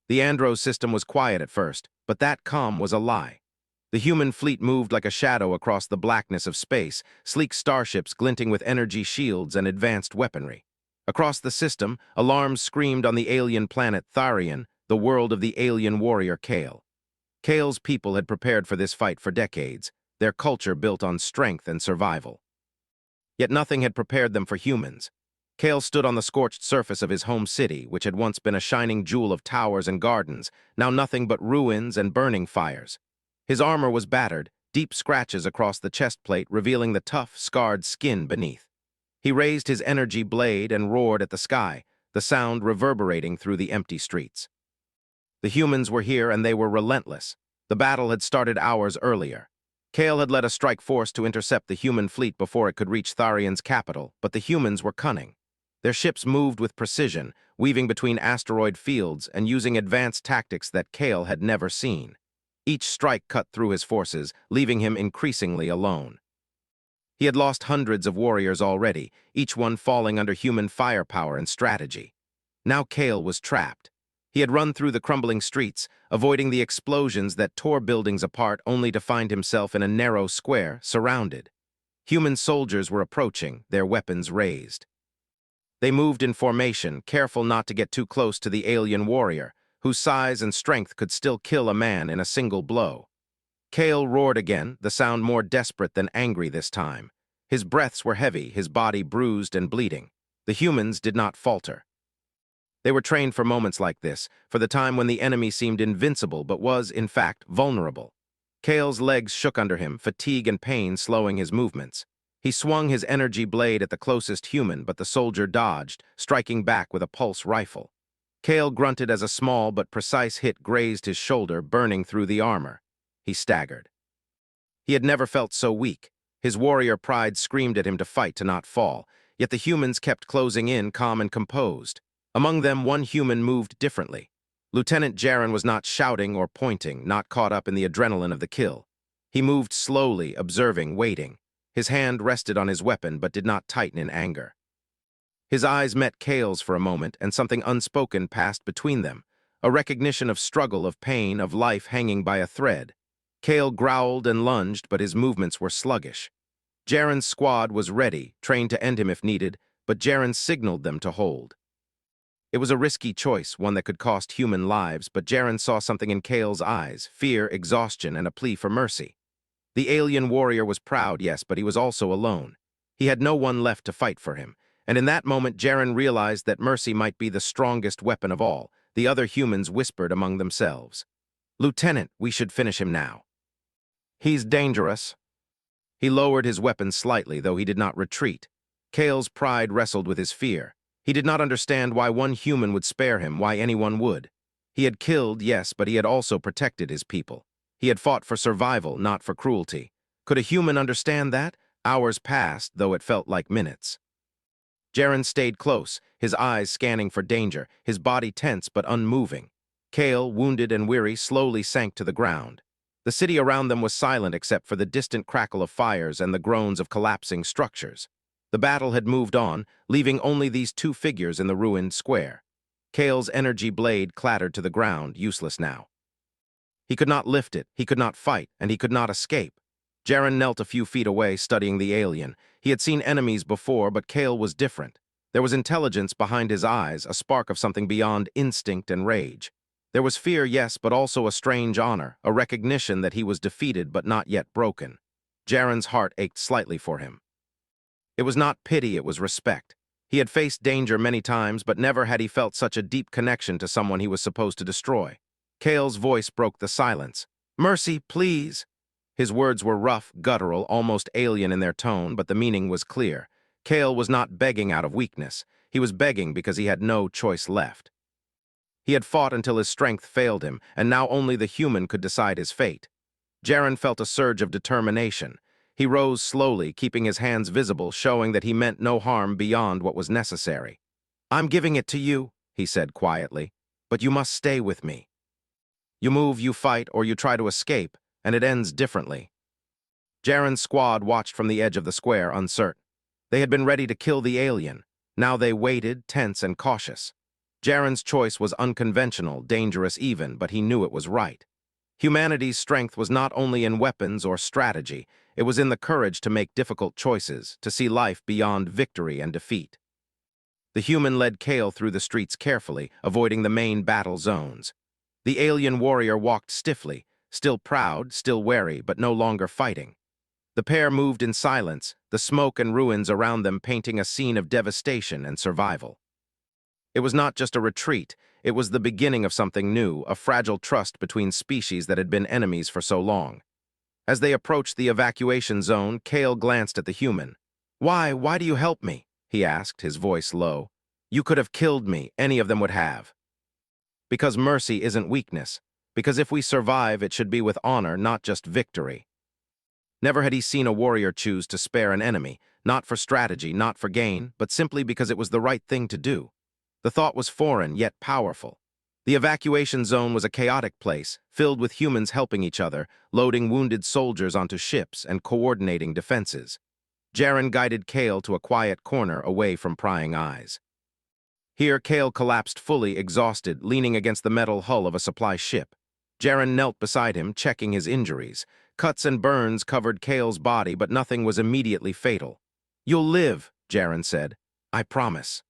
The Andros system was quiet at first, but that calm was a lie. The human fleet moved like a shadow across the blackness of space, sleek starships glinting with energy shields and advanced weaponry. Across the system, alarms screamed on the alien planet Tharian, the world of the alien warrior Kale. Kale's people had prepared for this fight for decades, their culture built on strength and survival. Yet nothing had prepared them for humans. Kale stood on the scorched surface of his home city, which had once been a shining jewel of towers and gardens, now nothing but ruins and burning fires. His armor was battered, deep scratches across the chest plate revealing the tough, scarred skin beneath. He raised his energy blade and roared at the sky, the sound reverberating through the empty streets. The humans were here and they were relentless. The battle had started hours earlier. Kale had led a strike force to intercept the human fleet before it could reach Tharian's capital, but the humans were cunning. Their ships moved with precision, weaving between asteroid fields and using advanced tactics that Kale had never seen. Each strike cut through his forces, leaving him increasingly alone. He had lost hundreds of warriors already, each one falling under human firepower and strategy. Now Kale was trapped. He had run through the crumbling streets, avoiding the explosions that tore buildings apart only to find himself in a narrow square, surrounded. Human soldiers were approaching, their weapons raised. They moved in formation, careful not to get too close to the alien warrior, whose size and strength could still kill a man in a single blow. Kale roared again, the sound more desperate than angry this time. His breaths were heavy, his body bruised and bleeding. The humans did not falter. They were trained for moments like this, for the time when the enemy seemed invincible but was, in fact, vulnerable. Kale's legs shook under him, fatigue and pain slowing his movements. He swung his energy blade at the closest human, but the soldier dodged, striking back with a pulse rifle. Kale grunted as a small but precise hit grazed his shoulder, burning through the armor. He staggered. He had never felt so weak. His warrior pride screamed at him to fight, to not fall, yet the humans kept closing in, calm and composed. Among them, one human moved differently. Lieutenant Jaren was not shouting or pointing, not caught up in the adrenaline of the kill. He moved slowly, observing, waiting. His hand rested on his weapon but did not tighten in anger. His eyes met Kale's for a moment, and something unspoken passed between them, a recognition of struggle, of pain, of life hanging by a thread. Kale growled and lunged, but his movements were sluggish. Jaren's squad was ready, trained to end him if needed, but Jaren signaled them to hold. It was a risky choice, one that could cost human lives, but Jaren saw something in Kale's eyes, fear, exhaustion, and a plea for mercy. The alien warrior was proud, yes, but he was also alone. He had no one left to fight for him, and in that moment Jaren realized that mercy might be the strongest weapon of all. The other humans whispered among themselves. "Lieutenant, we should finish him now. He's dangerous." He lowered his weapon slightly, though he did not retreat. Kale's pride wrestled with his fear. He did not understand why one human would spare him, why anyone would. He had killed, yes, but he had also protected his people. He had fought for survival, not for cruelty. Could a human understand that? Hours passed, though it felt like minutes. Jaren stayed close, his eyes scanning for danger, his body tense but unmoving. Kale, wounded and weary, slowly sank to the ground. The city around them was silent except for the distant crackle of fires and the groans of collapsing structures. The battle had moved on, leaving only these two figures in the ruined square. Kale's energy blade clattered to the ground, useless now. He could not lift it, he could not fight, and he could not escape. Jaren knelt a few feet away, studying the alien. He had seen enemies before, but Kale was different. There was intelligence behind his eyes, a spark of something beyond instinct and rage. There was fear, yes, but also a strange honor, a recognition that he was defeated but not yet broken. Jaren's heart ached slightly for him. It was not pity, it was respect. He had faced danger many times, but never had he felt such a deep connection to someone he was supposed to destroy. Kale's voice broke the silence. "Mercy, please." His words were rough, guttural, almost alien in their tone, but the meaning was clear. Kale was not begging out of weakness. He was begging because he had no choice left. He had fought until his strength failed him, and now only the human could decide his fate. Jaren felt a surge of determination. He rose slowly, keeping his hands visible, showing that he meant no harm beyond what was necessary. "I'm giving it to you," he said quietly, "but you must stay with me. You move, you fight, or you try to escape, and it ends differently." Jaren's squad watched from the edge of the square, uncertain. They had been ready to kill the alien. Now they waited, tense and cautious. Jaren's choice was unconventional, dangerous even, but he knew it was right. Humanity's strength was not only in weapons or strategy, it was in the courage to make difficult choices, to see life beyond victory and defeat. The human led Kale through the streets carefully, avoiding the main battle zones. The alien warrior walked stiffly, still proud, still wary, but no longer fighting. The pair moved in silence, the smoke and ruins around them painting a scene of devastation and survival. It was not just a retreat, it was the beginning of something new, a fragile trust between species that had been enemies for so long. As they approached the evacuation zone, Kale glanced at the human. Why do you help me?" he asked, his voice low. "You could have killed me, any of them would have." Because mercy isn't weakness. Because if we survive, it should be with honor, not just victory. Never had he seen a warrior choose to spare an enemy, not for strategy, not for gain, but simply because it was the right thing to do. The thought was foreign, yet powerful. The evacuation zone was a chaotic place, filled with humans helping each other, loading wounded soldiers onto ships and coordinating defenses. Jaren guided Kale to a quiet corner away from prying eyes. Here, Kale collapsed fully, exhausted, leaning against the metal hull of a supply ship. Jaren knelt beside him, checking his injuries. Cuts and burns covered Kale's body, but nothing was immediately fatal. "You'll live," Jaren said. "I promise."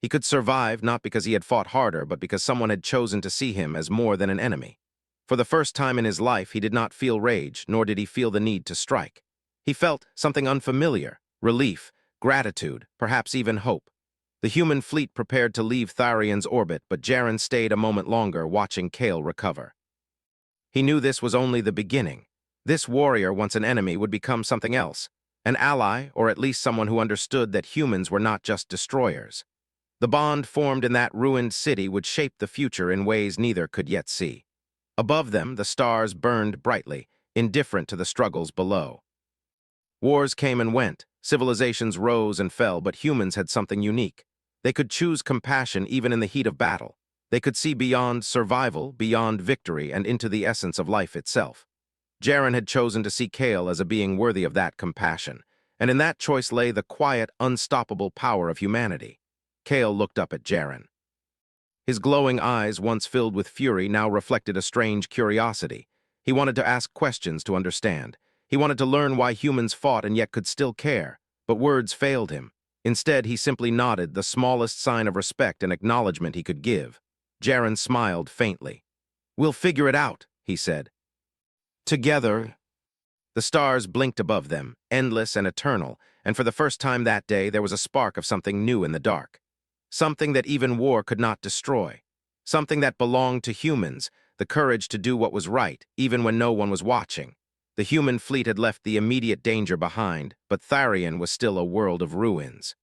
He could survive not because he had fought harder, but because someone had chosen to see him as more than an enemy. For the first time in his life, he did not feel rage, nor did he feel the need to strike. He felt something unfamiliar, relief, gratitude, perhaps even hope. The human fleet prepared to leave Tharian's orbit, but Jaren stayed a moment longer, watching Kale recover. He knew this was only the beginning. This warrior, once an enemy, would become something else, an ally, or at least someone who understood that humans were not just destroyers. The bond formed in that ruined city would shape the future in ways neither could yet see. Above them, the stars burned brightly, indifferent to the struggles below. Wars came and went, civilizations rose and fell, but humans had something unique. They could choose compassion even in the heat of battle. They could see beyond survival, beyond victory, and into the essence of life itself. Jaren had chosen to see Kale as a being worthy of that compassion, and in that choice lay the quiet, unstoppable power of humanity. Kale looked up at Jaren. His glowing eyes, once filled with fury, now reflected a strange curiosity. He wanted to ask questions to understand. He wanted to learn why humans fought and yet could still care, but words failed him. Instead, he simply nodded, the smallest sign of respect and acknowledgement he could give. Jaren smiled faintly. "We'll figure it out," he said. Together. The stars blinked above them, endless and eternal, and for the first time that day there was a spark of something new in the dark. Something that even war could not destroy. Something that belonged to humans, the courage to do what was right, even when no one was watching. The human fleet had left the immediate danger behind, but Tharian was still a world of ruins.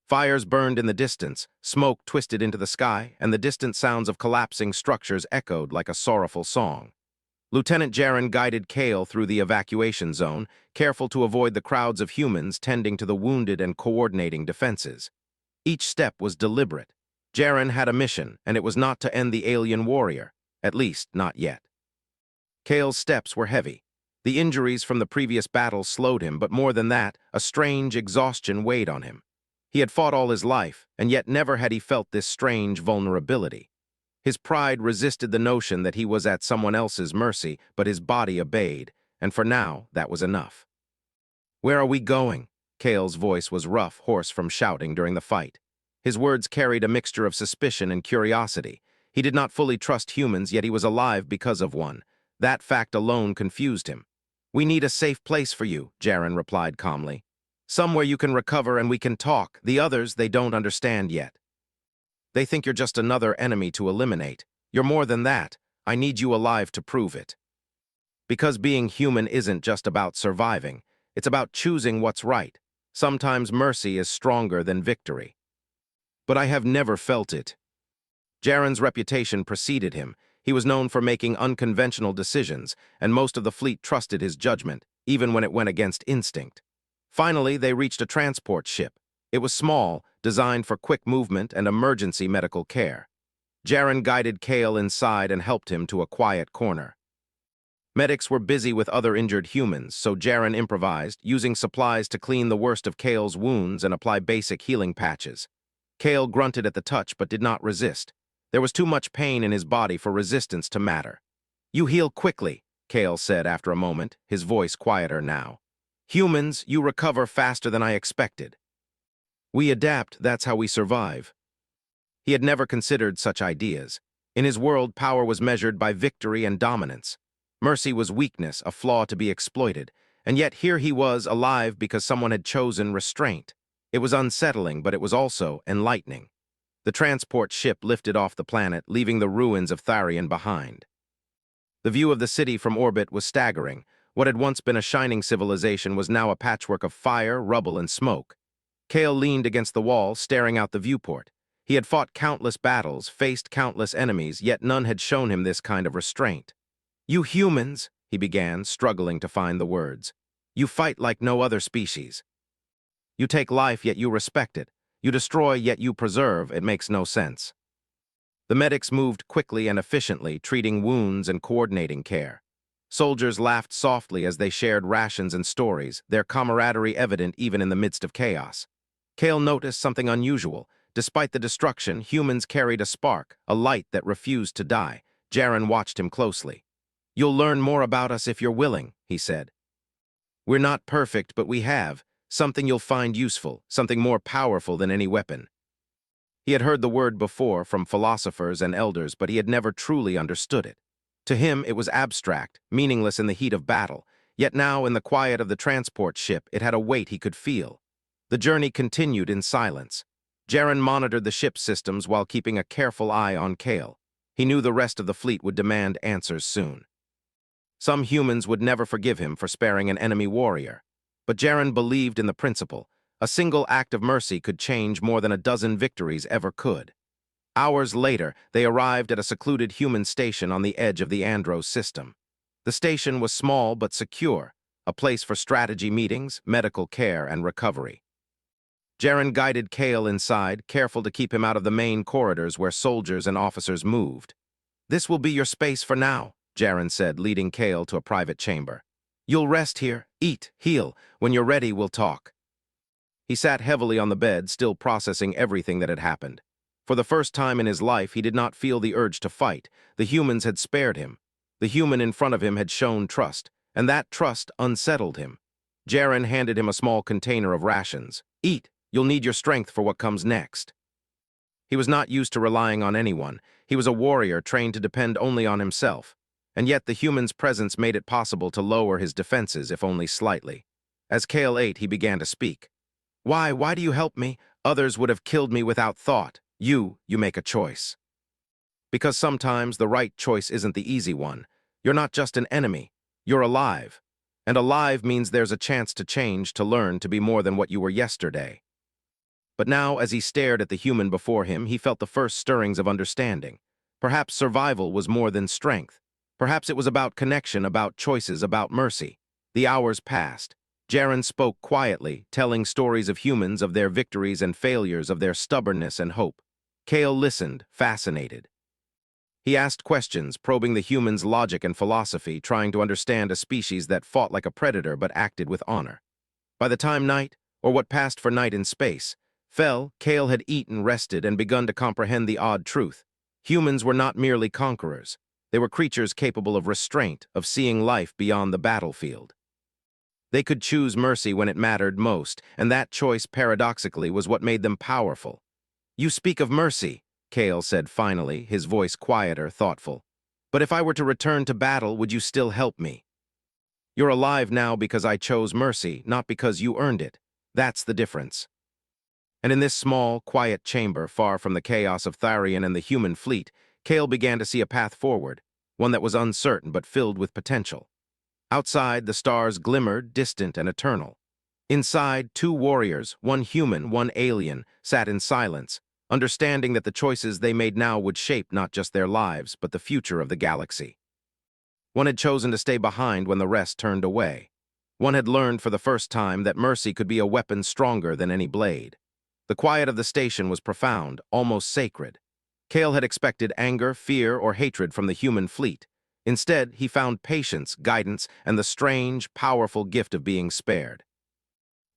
Fires burned in the distance, smoke twisted into the sky, and the distant sounds of collapsing structures echoed like a sorrowful song. Lieutenant Jaren guided Kale through the evacuation zone, careful to avoid the crowds of humans tending to the wounded and coordinating defenses. Each step was deliberate. Jaren had a mission, and it was not to end the alien warrior, at least not yet. Kale's steps were heavy. The injuries from the previous battle slowed him, but more than that, a strange exhaustion weighed on him. He had fought all his life, and yet never had he felt this strange vulnerability. His pride resisted the notion that he was at someone else's mercy, but his body obeyed, and for now, that was enough. "Where are we going?" Kale's voice was rough, hoarse from shouting during the fight. His words carried a mixture of suspicion and curiosity. He did not fully trust humans, yet he was alive because of one. That fact alone confused him. "We need a safe place for you," Jaren replied calmly. "Somewhere you can recover and we can talk. The others, they don't understand yet. They think you're just another enemy to eliminate. You're more than that. I need you alive to prove it." Because being human isn't just about surviving. It's about choosing what's right. Sometimes mercy is stronger than victory. "But I have never felt it." Jaren's reputation preceded him. He was known for making unconventional decisions, and most of the fleet trusted his judgment, even when it went against instinct. Finally, they reached a transport ship. It was small, designed for quick movement and emergency medical care. Jaren guided Kale inside and helped him to a quiet corner. Medics were busy with other injured humans, so Jaren improvised, using supplies to clean the worst of Kale's wounds and apply basic healing patches. Kale grunted at the touch but did not resist. There was too much pain in his body for resistance to matter. "You heal quickly," Kale said after a moment, his voice quieter now. "Humans, you recover faster than I expected. We adapt, that's how we survive." He had never considered such ideas. In his world, power was measured by victory and dominance. Mercy was weakness, a flaw to be exploited. And yet here he was, alive because someone had chosen restraint. It was unsettling, but it was also enlightening. The transport ship lifted off the planet, leaving the ruins of Tharian behind. The view of the city from orbit was staggering. What had once been a shining civilization was now a patchwork of fire, rubble, and smoke. Kale leaned against the wall, staring out the viewport. He had fought countless battles, faced countless enemies, yet none had shown him this kind of restraint. "You humans," he began, struggling to find the words. "You fight like no other species. You take life, yet you respect it. You destroy, yet you preserve. It makes no sense." The medics moved quickly and efficiently, treating wounds and coordinating care. Soldiers laughed softly as they shared rations and stories, their camaraderie evident even in the midst of chaos. Kale noticed something unusual. Despite the destruction, humans carried a spark, a light that refused to die. Jaren watched him closely. "You'll learn more about us if you're willing," he said. "We're not perfect, but we have something you'll find useful, something more powerful than any weapon." He had heard the word before from philosophers and elders, but he had never truly understood it. To him, it was abstract, meaningless in the heat of battle, yet now in the quiet of the transport ship, it had a weight he could feel. The journey continued in silence. Jaren monitored the ship's systems while keeping a careful eye on Kale. He knew the rest of the fleet would demand answers soon. Some humans would never forgive him for sparing an enemy warrior. But Jaren believed in the principle. A single act of mercy could change more than a dozen victories ever could. Hours later, they arrived at a secluded human station on the edge of the Andros system. The station was small but secure, a place for strategy meetings, medical care, and recovery. Jaren guided Kale inside, careful to keep him out of the main corridors where soldiers and officers moved. "This will be your space for now," Jaren said, leading Kale to a private chamber. "You'll rest here, eat, heal. When you're ready, we'll talk." He sat heavily on the bed, still processing everything that had happened. For the first time in his life, he did not feel the urge to fight. The humans had spared him. The human in front of him had shown trust, and that trust unsettled him. Jaren handed him a small container of rations. "Eat. You'll need your strength for what comes next." He was not used to relying on anyone. He was a warrior trained to depend only on himself. And yet the human's presence made it possible to lower his defenses, if only slightly. As Kale ate, he began to speak. Why do you help me? Others would have killed me without thought. You make a choice. Because sometimes the right choice isn't the easy one. You're not just an enemy. You're alive. And alive means there's a chance to change, to learn, to be more than what you were yesterday. But now, as he stared at the human before him, he felt the first stirrings of understanding. Perhaps survival was more than strength. Perhaps it was about connection, about choices, about mercy. The hours passed. Jaren spoke quietly, telling stories of humans, of their victories and failures, of their stubbornness and hope. Kale listened, fascinated. He asked questions, probing the human's logic and philosophy, trying to understand a species that fought like a predator but acted with honor. By the time night, or what passed for night in space, fell, Kale had eaten, rested, and begun to comprehend the odd truth. Humans were not merely conquerors. They were creatures capable of restraint, of seeing life beyond the battlefield. They could choose mercy when it mattered most, and that choice, paradoxically, was what made them powerful. "You speak of mercy," Kale said finally, his voice quieter, thoughtful. "But if I were to return to battle, would you still help me? You're alive now because I chose mercy, not because you earned it. That's the difference." And in this small, quiet chamber, far from the chaos of Tharian and the human fleet, Kale began to see a path forward, one that was uncertain but filled with potential. Outside, the stars glimmered, distant and eternal. Inside, two warriors, one human, one alien, sat in silence, understanding that the choices they made now would shape not just their lives, but the future of the galaxy. One had chosen to stay behind when the rest turned away. One had learned for the first time that mercy could be a weapon stronger than any blade. The quiet of the station was profound, almost sacred. Kale had expected anger, fear, or hatred from the human fleet. Instead, he found patience, guidance, and the strange, powerful gift of being spared.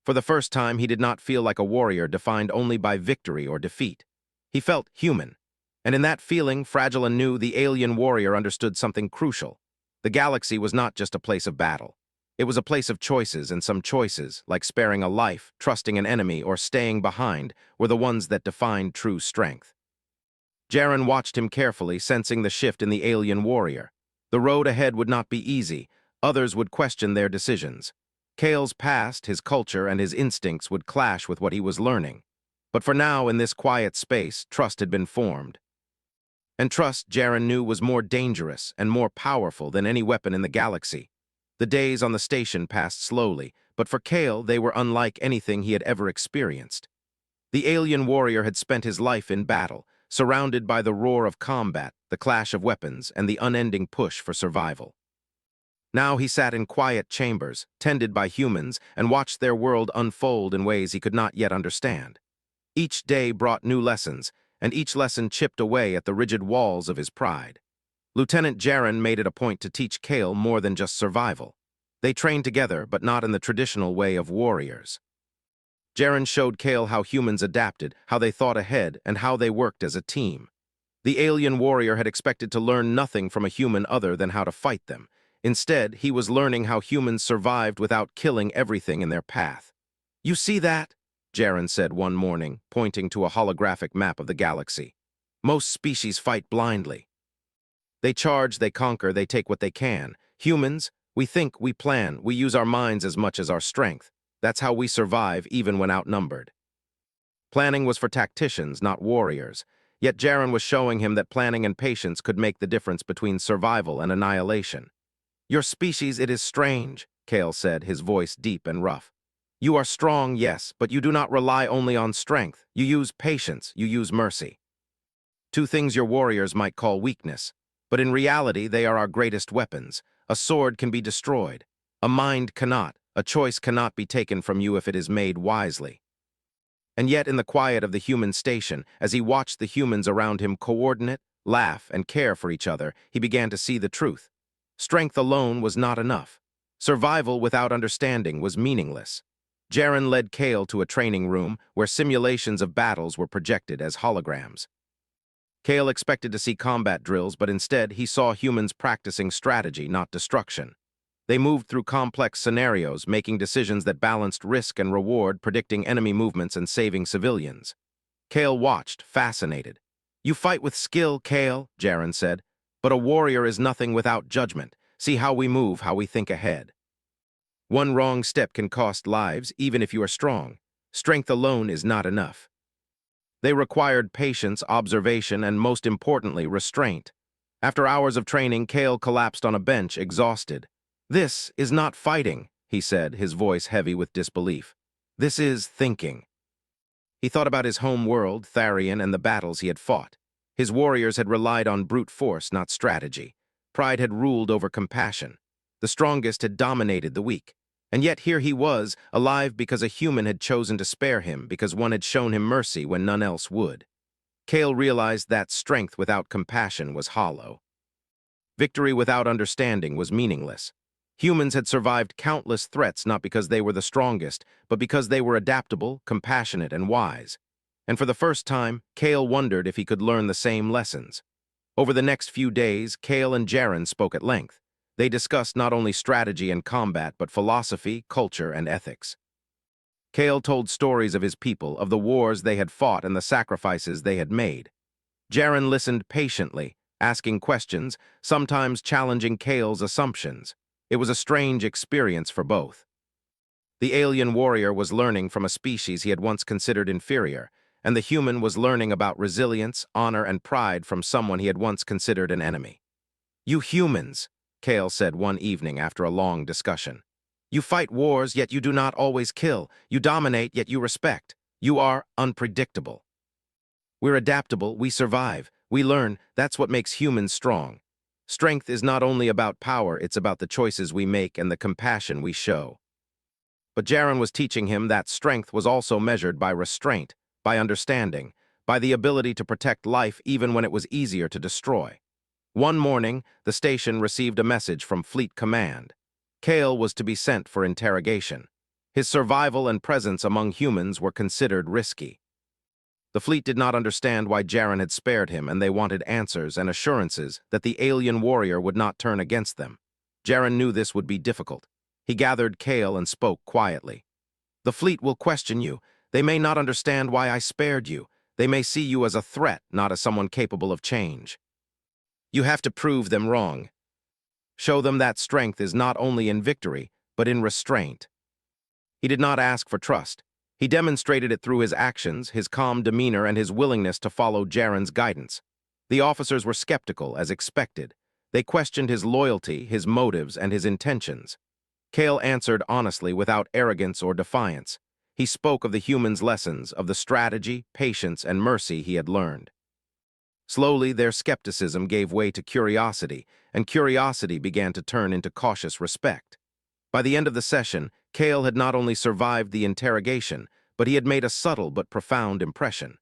For the first time, he did not feel like a warrior defined only by victory or defeat. He felt human. And in that feeling, fragile and new, the alien warrior understood something crucial. The galaxy was not just a place of battle. It was a place of choices, and some choices, like sparing a life, trusting an enemy, or staying behind, were the ones that defined true strength. Jaren watched him carefully, sensing the shift in the alien warrior. The road ahead would not be easy. Others would question their decisions. Kale's past, his culture, and his instincts would clash with what he was learning. But for now, in this quiet space, trust had been formed. And trust, Jaren knew, was more dangerous and more powerful than any weapon in the galaxy. The days on the station passed slowly, but for Kale, they were unlike anything he had ever experienced. The alien warrior had spent his life in battle, surrounded by the roar of combat, the clash of weapons, and the unending push for survival. Now he sat in quiet chambers, tended by humans, and watched their world unfold in ways he could not yet understand. Each day brought new lessons, and each lesson chipped away at the rigid walls of his pride. Lieutenant Jaren made it a point to teach Kale more than just survival. They trained together, but not in the traditional way of warriors. Jaren showed Kale how humans adapted, how they thought ahead, and how they worked as a team. The alien warrior had expected to learn nothing from a human other than how to fight them. Instead, he was learning how humans survived without killing everything in their path. "You see that?" Jaren said one morning, pointing to a holographic map of the galaxy. "Most species fight blindly. They charge, they conquer, they take what they can. Humans, we think, we plan, we use our minds as much as our strength. That's how we survive even when outnumbered." Planning was for tacticians, not warriors. Yet Jaren was showing him that planning and patience could make the difference between survival and annihilation. "Your species, it is strange," Kale said, his voice deep and rough. "You are strong, yes, but you do not rely only on strength. You use patience, you use mercy. Two things your warriors might call weakness, but in reality they are our greatest weapons. A sword can be destroyed. A mind cannot. A choice cannot be taken from you if it is made wisely." And yet in the quiet of the human station, as he watched the humans around him coordinate, laugh, and care for each other, he began to see the truth. Strength alone was not enough. Survival without understanding was meaningless. Jaren led Kale to a training room where simulations of battles were projected as holograms. Kale expected to see combat drills, but instead he saw humans practicing strategy, not destruction. They moved through complex scenarios, making decisions that balanced risk and reward, predicting enemy movements and saving civilians. Kale watched, fascinated. "You fight with skill, Kale," Jaren said, "but a warrior is nothing without judgment. See how we move, how we think ahead. One wrong step can cost lives, even if you are strong. Strength alone is not enough." They required patience, observation, and most importantly, restraint. After hours of training, Kale collapsed on a bench, exhausted. "This is not fighting," he said, his voice heavy with disbelief. "This is thinking." He thought about his home world, Tharian, and the battles he had fought. His warriors had relied on brute force, not strategy. Pride had ruled over compassion. The strongest had dominated the weak. And yet here he was, alive because a human had chosen to spare him, because one had shown him mercy when none else would. Kale realized that strength without compassion was hollow. Victory without understanding was meaningless. Humans had survived countless threats not because they were the strongest, but because they were adaptable, compassionate, and wise. And for the first time, Kale wondered if he could learn the same lessons. Over the next few days, Kale and Jaren spoke at length. They discussed not only strategy and combat, but philosophy, culture, and ethics. Kale told stories of his people, of the wars they had fought and the sacrifices they had made. Jaren listened patiently, asking questions, sometimes challenging Kale's assumptions. It was a strange experience for both. The alien warrior was learning from a species he had once considered inferior, and the human was learning about resilience, honor, and pride from someone he had once considered an enemy. "You humans," Kale said one evening after a long discussion. "You fight wars, yet you do not always kill. You dominate, yet you respect. You are unpredictable. We're adaptable, we survive, we learn. That's what makes humans strong. Strength is not only about power, it's about the choices we make and the compassion we show." But Jaren was teaching him that strength was also measured by restraint, by understanding, by the ability to protect life even when it was easier to destroy. One morning, the station received a message from Fleet Command. Kale was to be sent for interrogation. His survival and presence among humans were considered risky. The fleet did not understand why Jaren had spared him, and they wanted answers and assurances that the alien warrior would not turn against them. Jaren knew this would be difficult. He gathered Kale and spoke quietly. "The fleet will question you. They may not understand why I spared you. They may see you as a threat, not as someone capable of change. You have to prove them wrong. Show them that strength is not only in victory, but in restraint." He did not ask for trust. He demonstrated it through his actions, his calm demeanor, and his willingness to follow Jaren's guidance. The officers were skeptical, as expected. They questioned his loyalty, his motives, and his intentions. Kale answered honestly, without arrogance or defiance. He spoke of the humans' lessons, of the strategy, patience, and mercy he had learned. Slowly, their skepticism gave way to curiosity, and curiosity began to turn into cautious respect. By the end of the session, Kale had not only survived the interrogation, but he had made a subtle but profound impression.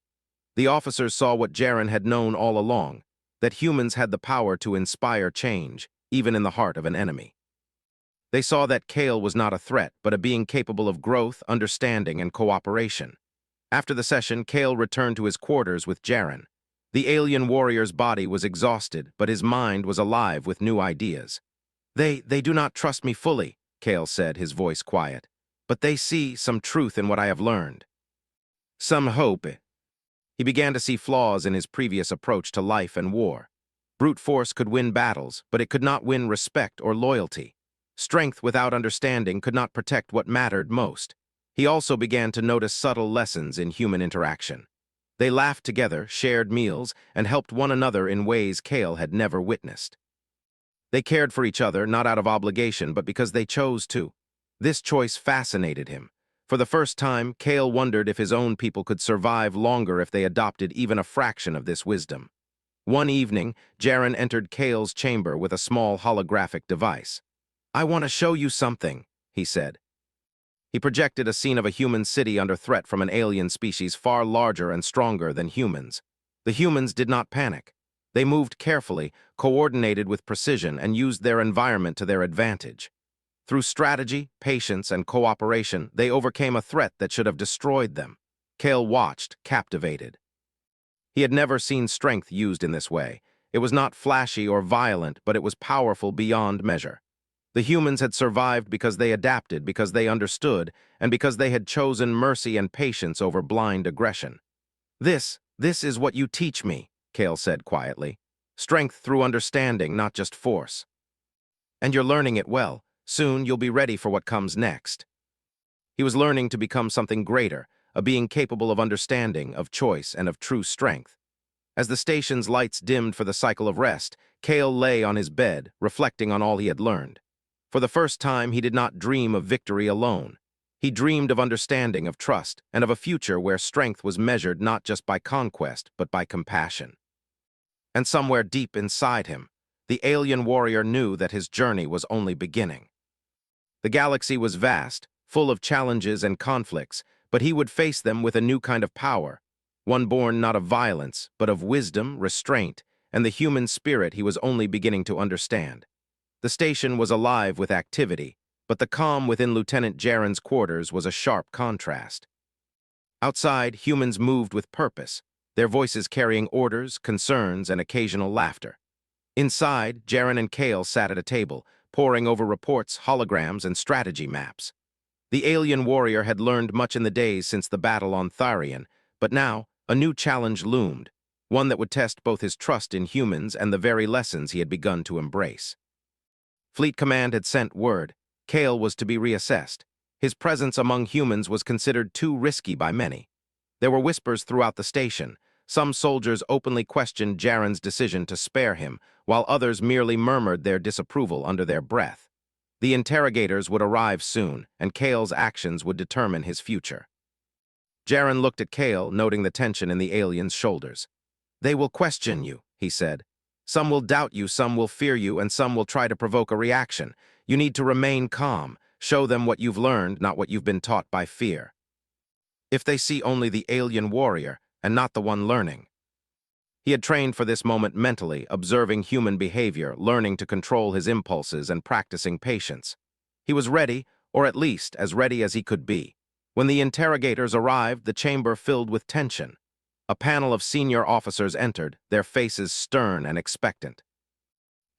The officers saw what Jaren had known all along, that humans had the power to inspire change, even in the heart of an enemy. They saw that Kale was not a threat, but a being capable of growth, understanding, and cooperation. After the session, Kale returned to his quarters with Jaren. The alien warrior's body was exhausted, but his mind was alive with new ideas. They do not trust me fully," Kale said, his voice quiet. "But they see some truth in what I have learned. Some hope." He began to see flaws in his previous approach to life and war. Brute force could win battles, but it could not win respect or loyalty. Strength without understanding could not protect what mattered most. He also began to notice subtle lessons in human interaction. They laughed together, shared meals, and helped one another in ways Kale had never witnessed. They cared for each other, not out of obligation, but because they chose to. This choice fascinated him. For the first time, Kale wondered if his own people could survive longer if they adopted even a fraction of this wisdom. One evening, Jaren entered Kale's chamber with a small holographic device. "I want to show you something," he said. He projected a scene of a human city under threat from an alien species far larger and stronger than humans. The humans did not panic. They moved carefully, coordinated with precision, and used their environment to their advantage. Through strategy, patience, and cooperation, they overcame a threat that should have destroyed them. Kale watched, captivated. He had never seen strength used in this way. It was not flashy or violent, but it was powerful beyond measure. The humans had survived because they adapted, because they understood, and because they had chosen mercy and patience over blind aggression. This is what you teach me," Kale said quietly. "Strength through understanding, not just force. And you're learning it well. Soon you'll be ready for what comes next." He was learning to become something greater, a being capable of understanding, of choice, and of true strength. As the station's lights dimmed for the cycle of rest, Kale lay on his bed, reflecting on all he had learned. For the first time, he did not dream of victory alone. He dreamed of understanding, of trust, and of a future where strength was measured not just by conquest, but by compassion. And somewhere deep inside him, the alien warrior knew that his journey was only beginning. The galaxy was vast, full of challenges and conflicts, but he would face them with a new kind of power, one born not of violence, but of wisdom, restraint, and the human spirit he was only beginning to understand. The station was alive with activity, but the calm within Lieutenant Jaren's quarters was a sharp contrast. Outside, humans moved with purpose, their voices carrying orders, concerns, and occasional laughter. Inside, Jaren and Kale sat at a table, poring over reports, holograms, and strategy maps. The alien warrior had learned much in the days since the battle on Tharian, but now, a new challenge loomed, one that would test both his trust in humans and the very lessons he had begun to embrace. Fleet Command had sent word. Kale was to be reassessed. His presence among humans was considered too risky by many. There were whispers throughout the station. Some soldiers openly questioned Jaren's decision to spare him, while others merely murmured their disapproval under their breath. The interrogators would arrive soon, and Kale's actions would determine his future. Jaren looked at Kale, noting the tension in the alien's shoulders. "They will question you," he said. "Some will doubt you, some will fear you, and some will try to provoke a reaction. You need to remain calm. Show them what you've learned, not what you've been taught by fear. If they see only the alien warrior, and not the one learning." He had trained for this moment mentally, observing human behavior, learning to control his impulses, and practicing patience. He was ready, or at least as ready as he could be. When the interrogators arrived, the chamber filled with tension. A panel of senior officers entered, their faces stern and expectant.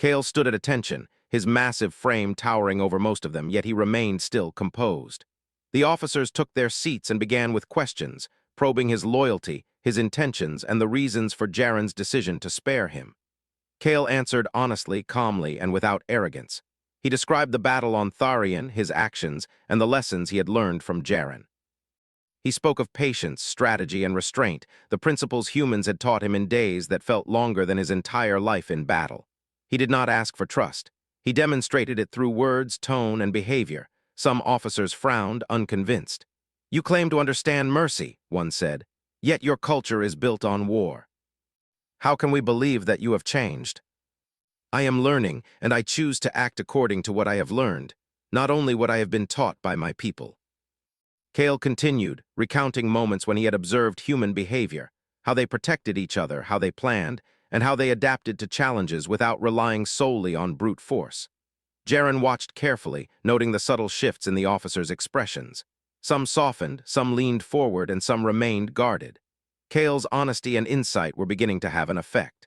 Kale stood at attention, his massive frame towering over most of them, yet he remained still composed. The officers took their seats and began with questions, probing his loyalty, his intentions, and the reasons for Jaren's decision to spare him. Kale answered honestly, calmly, and without arrogance. He described the battle on Tharian, his actions, and the lessons he had learned from Jaren. He spoke of patience, strategy, and restraint, the principles humans had taught him in days that felt longer than his entire life in battle. He did not ask for trust. He demonstrated it through words, tone, and behavior. Some officers frowned, unconvinced. "You claim to understand mercy," one said, "yet your culture is built on war. How can we believe that you have changed?" "I am learning, and I choose to act according to what I have learned, not only what I have been taught by my people." Kale continued, recounting moments when he had observed human behavior, how they protected each other, how they planned, and how they adapted to challenges without relying solely on brute force. Jaren watched carefully, noting the subtle shifts in the officers' expressions. Some softened, some leaned forward, and some remained guarded. Kale's honesty and insight were beginning to have an effect.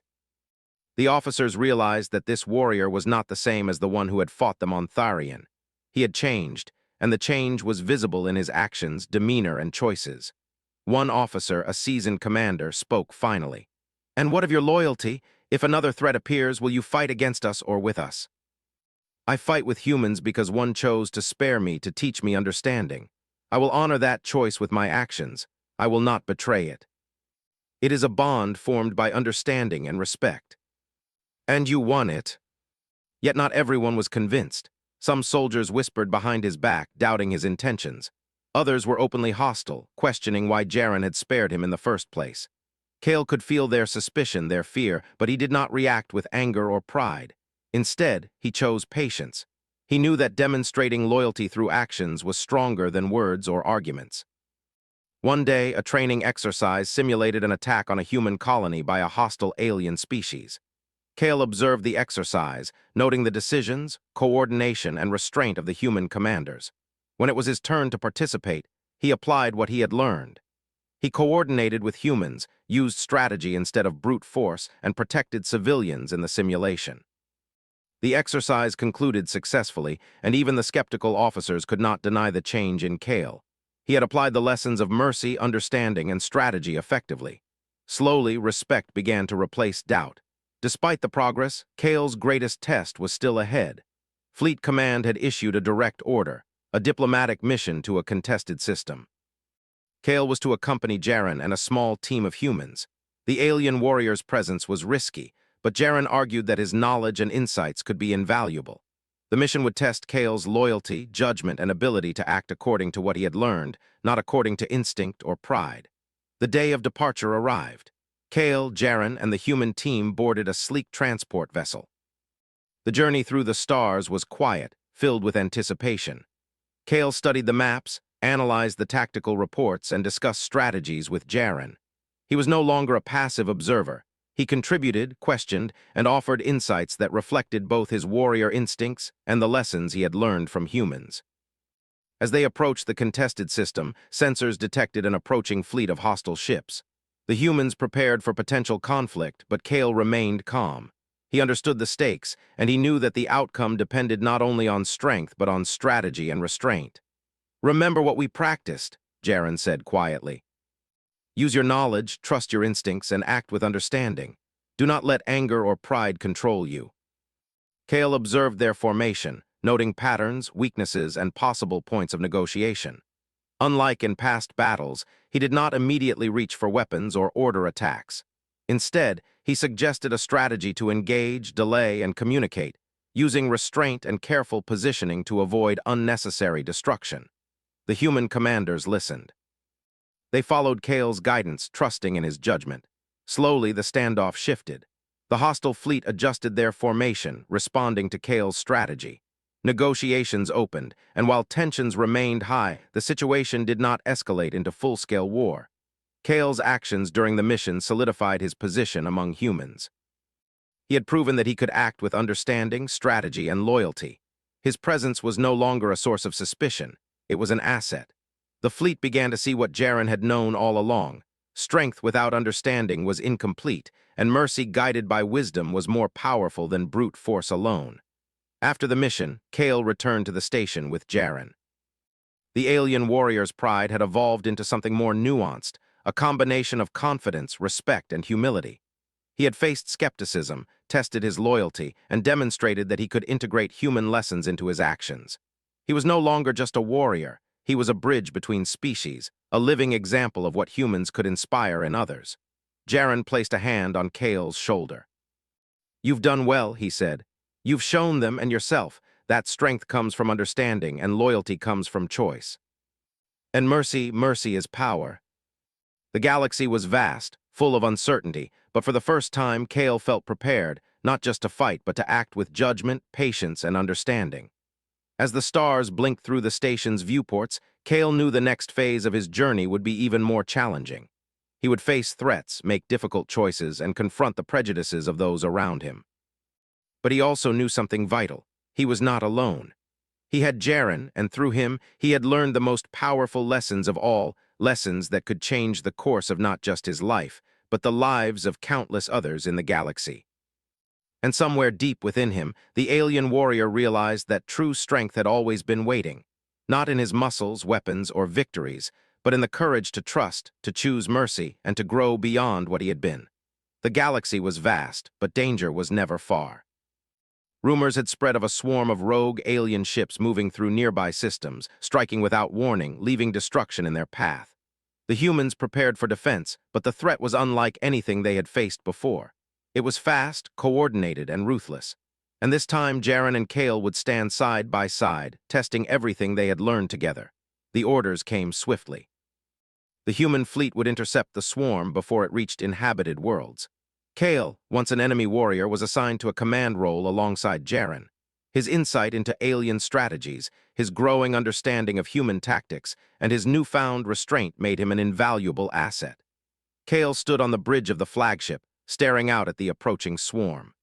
The officers realized that this warrior was not the same as the one who had fought them on Tharian. He had changed, and the change was visible in his actions, demeanor, and choices. One officer, a seasoned commander, spoke finally. "And what of your loyalty? If another threat appears, will you fight against us or with us?" "I fight with humans because one chose to spare me to teach me understanding. I will honor that choice with my actions. I will not betray it. It is a bond formed by understanding and respect." "And you won it." Yet not everyone was convinced. Some soldiers whispered behind his back, doubting his intentions. Others were openly hostile, questioning why Jaren had spared him in the first place. Kale could feel their suspicion, their fear, but he did not react with anger or pride. Instead, he chose patience. He knew that demonstrating loyalty through actions was stronger than words or arguments. One day, a training exercise simulated an attack on a human colony by a hostile alien species. Kale observed the exercise, noting the decisions, coordination, and restraint of the human commanders. When it was his turn to participate, he applied what he had learned. He coordinated with humans, used strategy instead of brute force, and protected civilians in the simulation. The exercise concluded successfully, and even the skeptical officers could not deny the change in Kale. He had applied the lessons of mercy, understanding, and strategy effectively. Slowly, respect began to replace doubt. Despite the progress, Kale's greatest test was still ahead. Fleet Command had issued a direct order, a diplomatic mission to a contested system. Kale was to accompany Jaren and a small team of humans. The alien warrior's presence was risky, but Jaren argued that his knowledge and insights could be invaluable. The mission would test Kale's loyalty, judgment, and ability to act according to what he had learned, not according to instinct or pride. The day of departure arrived. Kale, Jaren, and the human team boarded a sleek transport vessel. The journey through the stars was quiet, filled with anticipation. Kale studied the maps, analyzed the tactical reports, and discussed strategies with Jaren. He was no longer a passive observer. He contributed, questioned, and offered insights that reflected both his warrior instincts and the lessons he had learned from humans. As they approached the contested system, sensors detected an approaching fleet of hostile ships. The humans prepared for potential conflict, but Kale remained calm. He understood the stakes, and he knew that the outcome depended not only on strength but on strategy and restraint. "Remember what we practiced," Jaren said quietly. "Use your knowledge, trust your instincts, and act with understanding. Do not let anger or pride control you." Kale observed their formation, noting patterns, weaknesses, and possible points of negotiation. Unlike in past battles, he did not immediately reach for weapons or order attacks. Instead, he suggested a strategy to engage, delay, and communicate, using restraint and careful positioning to avoid unnecessary destruction. The human commanders listened. They followed Kale's guidance, trusting in his judgment. Slowly, the standoff shifted. The hostile fleet adjusted their formation, responding to Kale's strategy. Negotiations opened, and while tensions remained high, the situation did not escalate into full-scale war. Kale's actions during the mission solidified his position among humans. He had proven that he could act with understanding, strategy, and loyalty. His presence was no longer a source of suspicion. It was an asset. The fleet began to see what Jaren had known all along. Strength without understanding was incomplete, and mercy guided by wisdom was more powerful than brute force alone. After the mission, Kale returned to the station with Jaren. The alien warrior's pride had evolved into something more nuanced, a combination of confidence, respect, and humility. He had faced skepticism, tested his loyalty, and demonstrated that he could integrate human lessons into his actions. He was no longer just a warrior. He was a bridge between species, a living example of what humans could inspire in others. Jaren placed a hand on Kale's shoulder. "You've done well," he said. "You've shown them and yourself that strength comes from understanding and loyalty comes from choice. And mercy is power." The galaxy was vast, full of uncertainty, but for the first time, Kale felt prepared, not just to fight, but to act with judgment, patience, and understanding. As the stars blinked through the station's viewports, Kale knew the next phase of his journey would be even more challenging. He would face threats, make difficult choices, and confront the prejudices of those around him. But he also knew something vital. He was not alone. He had Jaren, and through him, he had learned the most powerful lessons of all, lessons that could change the course of not just his life, but the lives of countless others in the galaxy. And somewhere deep within him, the alien warrior realized that true strength had always been waiting, not in his muscles, weapons, or victories, but in the courage to trust, to choose mercy, and to grow beyond what he had been. The galaxy was vast, but danger was never far. Rumors had spread of a swarm of rogue alien ships moving through nearby systems, striking without warning, leaving destruction in their path. The humans prepared for defense, but the threat was unlike anything they had faced before. It was fast, coordinated, and ruthless. And this time, Jaren and Kale would stand side by side, testing everything they had learned together. The orders came swiftly. The human fleet would intercept the swarm before it reached inhabited worlds. Kale, once an enemy warrior, was assigned to a command role alongside Jaren. His insight into alien strategies, his growing understanding of human tactics, and his newfound restraint made him an invaluable asset. Kale stood on the bridge of the flagship, staring out at the approaching swarm.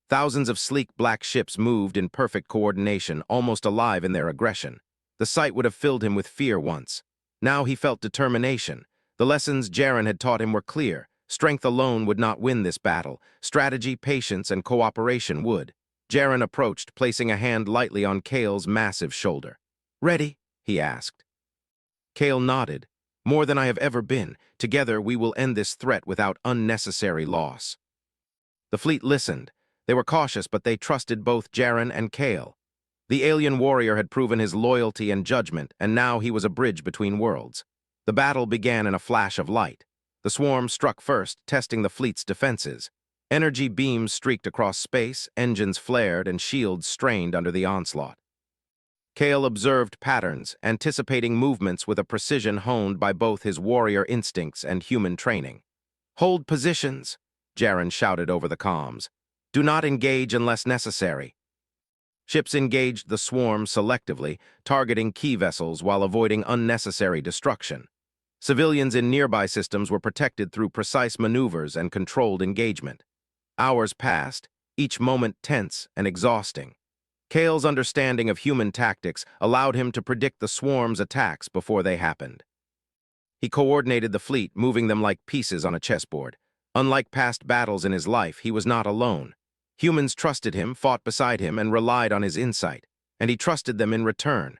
Thousands of sleek black ships moved in perfect coordination, almost alive in their aggression. The sight would have filled him with fear once. Now he felt determination. The lessons Jaren had taught him were clear. Strength alone would not win this battle. Strategy, patience, and cooperation would. Jaren approached, placing a hand lightly on Kale's massive shoulder. "Ready?" he asked. Kale nodded. "More than I have ever been. Together we will end this threat without unnecessary loss." The fleet listened. They were cautious, but they trusted both Jaren and Kale. The alien warrior had proven his loyalty and judgment, and now he was a bridge between worlds. The battle began in a flash of light. The swarm struck first, testing the fleet's defenses. Energy beams streaked across space, engines flared, and shields strained under the onslaught. Kale observed patterns, anticipating movements with a precision honed by both his warrior instincts and human training. "Hold positions," Jaren shouted over the comms. "Do not engage unless necessary." Ships engaged the swarm selectively, targeting key vessels while avoiding unnecessary destruction. Civilians in nearby systems were protected through precise maneuvers and controlled engagement. Hours passed, each moment tense and exhausting. Kale's understanding of human tactics allowed him to predict the swarm's attacks before they happened. He coordinated the fleet, moving them like pieces on a chessboard. Unlike past battles in his life, he was not alone. Humans trusted him, fought beside him, and relied on his insight, and he trusted them in return.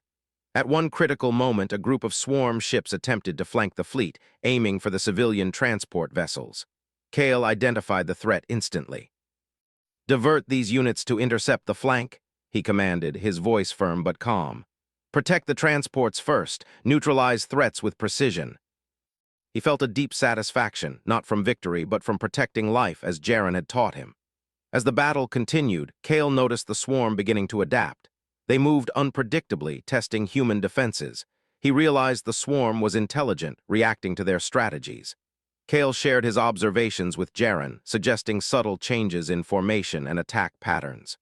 At one critical moment, a group of swarm ships attempted to flank the fleet, aiming for the civilian transport vessels. Kale identified the threat instantly. "Divert these units to intercept the flank," he commanded, his voice firm but calm. "Protect the transports first, neutralize threats with precision." He felt a deep satisfaction, not from victory, but from protecting life as Jaren had taught him. As the battle continued, Kale noticed the swarm beginning to adapt. They moved unpredictably, testing human defenses. He realized the swarm was intelligent, reacting to their strategies. Kale shared his observations with Jaren, suggesting subtle changes in formation and attack patterns.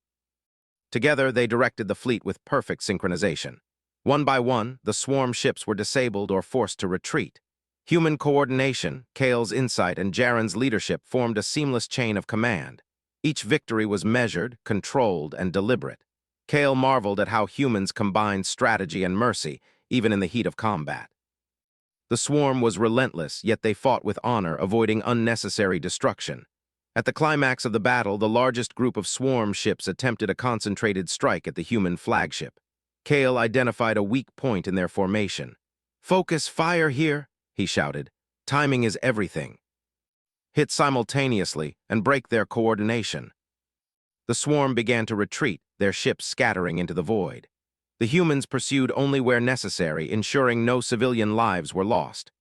Together, they directed the fleet with perfect synchronization. One by one, the swarm ships were disabled or forced to retreat. Human coordination, Kale's insight, and Jaren's leadership formed a seamless chain of command. Each victory was measured, controlled, and deliberate. Kale marveled at how humans combined strategy and mercy, even in the heat of combat. The swarm was relentless, yet they fought with honor, avoiding unnecessary destruction. At the climax of the battle, the largest group of swarm ships attempted a concentrated strike at the human flagship. Kale identified a weak point in their formation. "Focus fire here," he shouted. "Timing is everything. Hit simultaneously and break their coordination." The swarm began to retreat, their ships scattering into the void. The humans pursued only where necessary, ensuring no civilian lives were lost.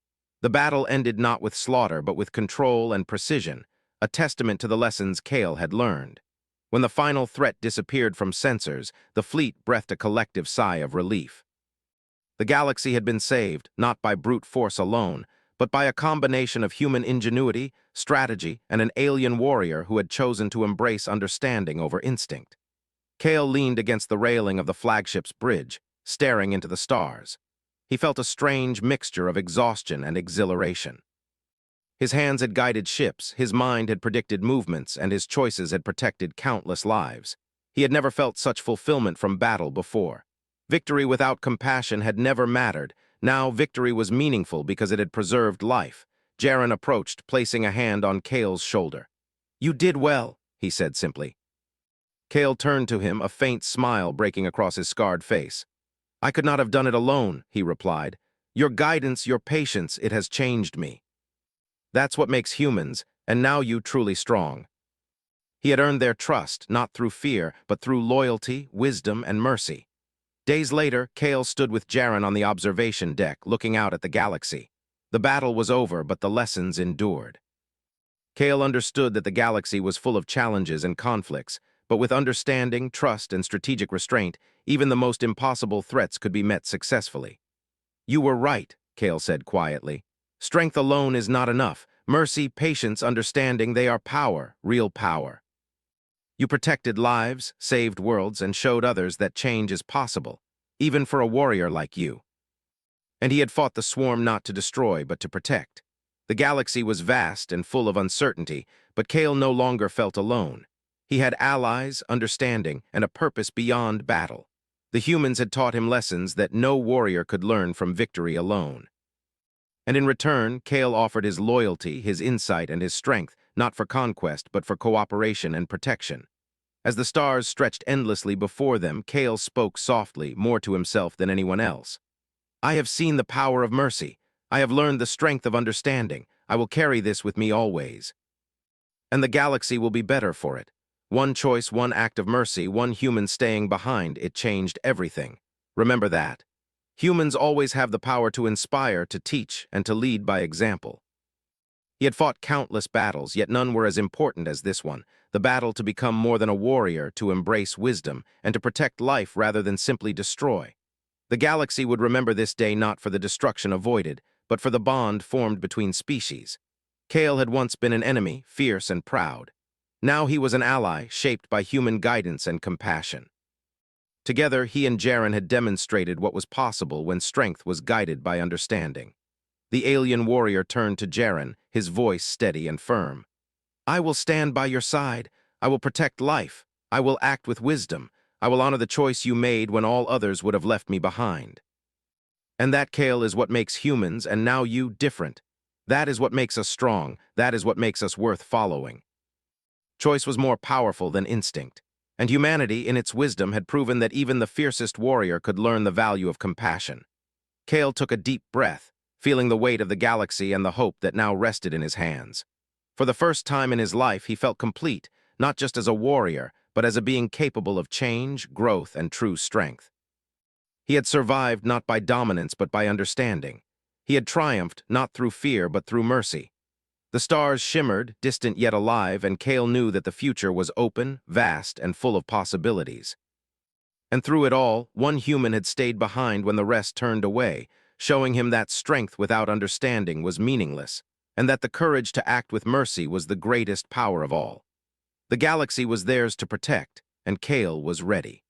The battle ended not with slaughter, but with control and precision, a testament to the lessons Kale had learned. When the final threat disappeared from sensors, the fleet breathed a collective sigh of relief. The galaxy had been saved, not by brute force alone, but by a combination of human ingenuity, strategy, and an alien warrior who had chosen to embrace understanding over instinct. Kale leaned against the railing of the flagship's bridge, staring into the stars. He felt a strange mixture of exhaustion and exhilaration. His hands had guided ships, his mind had predicted movements, and his choices had protected countless lives. He had never felt such fulfillment from battle before. Victory without compassion had never mattered. Now victory was meaningful because it had preserved life. Jaren approached, placing a hand on Kale's shoulder. "You did well," he said simply. Kale turned to him, a faint smile breaking across his scarred face. "I could not have done it alone," he replied. "Your guidance, your patience, it has changed me. That's what makes humans, and now you truly strong." He had earned their trust, not through fear, but through loyalty, wisdom, and mercy. Days later, Kale stood with Jaren on the observation deck, looking out at the galaxy. The battle was over, but the lessons endured. Kale understood that the galaxy was full of challenges and conflicts, but with understanding, trust, and strategic restraint, even the most impossible threats could be met successfully. "You were right," Kale said quietly. "Strength alone is not enough. Mercy, patience, understanding, they are power, real power. You protected lives, saved worlds, and showed others that change is possible, even for a warrior like you." And he had fought the swarm not to destroy, but to protect. The galaxy was vast and full of uncertainty, but Kale no longer felt alone. He had allies, understanding, and a purpose beyond battle. The humans had taught him lessons that no warrior could learn from victory alone. And in return, Kale offered his loyalty, his insight, and his strength, not for conquest, but for cooperation and protection. As the stars stretched endlessly before them, Kale spoke softly, more to himself than anyone else. "I have seen the power of mercy. I have learned the strength of understanding. I will carry this with me always. And the galaxy will be better for it. One choice, one act of mercy, one human staying behind, it changed everything. Remember that. Humans always have the power to inspire, to teach, and to lead by example." He had fought countless battles, yet none were as important as this one, the battle to become more than a warrior, to embrace wisdom, and to protect life rather than simply destroy. The galaxy would remember this day not for the destruction avoided, but for the bond formed between species. Kale had once been an enemy, fierce and proud. Now he was an ally, shaped by human guidance and compassion. Together, he and Jaren had demonstrated what was possible when strength was guided by understanding. The alien warrior turned to Jaren, his voice steady and firm. "I will stand by your side. I will protect life. I will act with wisdom. I will honor the choice you made when all others would have left me behind." And that, Kale, is what makes humans, and now you, different. That is what makes us strong. That is what makes us worth following. Choice was more powerful than instinct. And humanity, in its wisdom, had proven that even the fiercest warrior could learn the value of compassion. Kale took a deep breath, feeling the weight of the galaxy and the hope that now rested in his hands. For the first time in his life, he felt complete, not just as a warrior, but as a being capable of change, growth, and true strength. He had survived not by dominance, but by understanding. He had triumphed not through fear, but through mercy. The stars shimmered, distant yet alive, and Kale knew that the future was open, vast, and full of possibilities. And through it all, one human had stayed behind when the rest turned away, showing him that strength without understanding was meaningless, and that the courage to act with mercy was the greatest power of all. The galaxy was theirs to protect, and Kale was ready.